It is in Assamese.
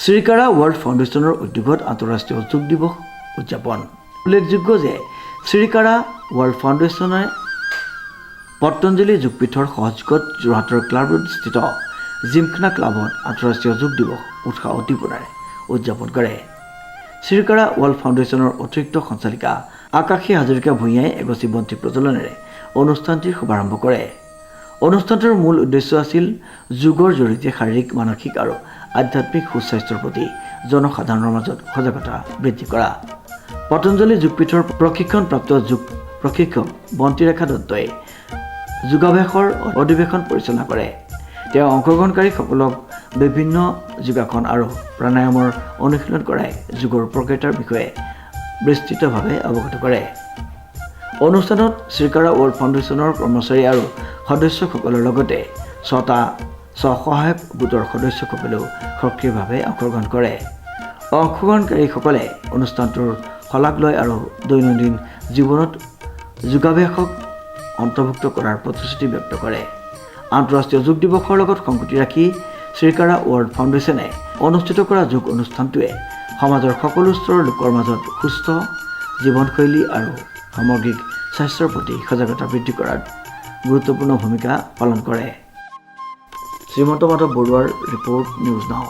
শ্ৰীকাৰা ৱৰ্ল্ড ফাউণ্ডেশ্যনৰ উদ্যোগত আন্তঃৰাষ্ট্ৰীয় যোগ দিৱস উদযাপন। উল্লেখযোগ্য যে শ্ৰীকাৰা ৱৰ্ল্ড ফাউণ্ডেশ্যনে পতঞ্জলি যোগপীঠৰ সহযোগত যোৰহাটৰ ক্লাব ৰোড স্থিত জিমখানা ক্লাবত আন্তঃৰাষ্ট্ৰীয় যোগ দিৱস উৎসাহ উদ্দীপনাৰে উদযাপন কৰে। শ্ৰীকাৰা ৱৰ্ল্ড ফাউণ্ডেশ্যনৰ অতিৰিক্ত সঞ্চালিকা আকাশী হাজৰিকা ভূঞাই এগছি বন্তি প্ৰজ্বলনেৰে অনুষ্ঠানটিৰ শুভাৰম্ভ কৰে। অনুষ্ঠানটোৰ মূল উদ্দেশ্য আছিল যোগৰ জৰিয়তে শাৰীৰিক, মানসিক আৰু আধ্যাত্মিক সুস্বাস্থ্যৰ প্ৰতি জনসাধাৰণৰ মাজত সজাগতা বৃদ্ধি কৰা। পতঞ্জলি যোগপীঠৰ প্ৰশিক্ষণপ্ৰাপ্ত যোগ প্ৰশিক্ষক বন্তিৰেখা দত্তই যোগাভ্যাসৰ অধিৱেশন পৰিচালনা কৰে। তেওঁ অংশগ্ৰহণকাৰীসকলক বিভিন্ন যোগাসন আৰু প্ৰাণায়ামৰ অনুশীলন কৰাই যোগৰ উপকাৰিতাৰ বিষয়ে বিস্তৃতভাৱে অৱগত কৰে। অনুষ্ঠানত শ্ৰীকাৰা ৱৰ্ল্ড ফাউণ্ডেশ্যনৰ কৰ্মচাৰী আৰু সদস্যসকলৰ লগতে 6টা স্বসহায়ক গোটৰ সদস্যসকলেও সক্ৰিয়ভাৱে অংশগ্ৰহণ কৰে। অংশগ্ৰহণকাৰীসকলে অনুষ্ঠানটোৰ শলাগ লয় আৰু দৈনন্দিন জীৱনত যোগাভ্যাসক অন্তৰ্ভুক্ত কৰাৰ প্ৰতিশ্ৰুতি ব্যক্ত কৰে। আন্তঃৰাষ্ট্ৰীয় যোগ দিৱসৰ লগত সংগতি ৰাখি শ্ৰীকাৰা ৱৰ্ল্ড ফাউণ্ডেশ্যনে অনুষ্ঠিত কৰা যোগ অনুষ্ঠানটোৱে সমাজৰ সকলো স্তৰৰ লোকৰ মাজত সুস্থ জীৱনশৈলী আৰু সামগ্ৰিক স্বাস্থ্যৰ প্ৰতি সজাগতা বৃদ্ধি কৰাত গুৰুত্বপূৰ্ণ ভূমিকা পালন কৰে। শ্ৰীমন্ত মাধৱ বৰুৱাৰ ৰিপৰ্ট, নিউজ নাও।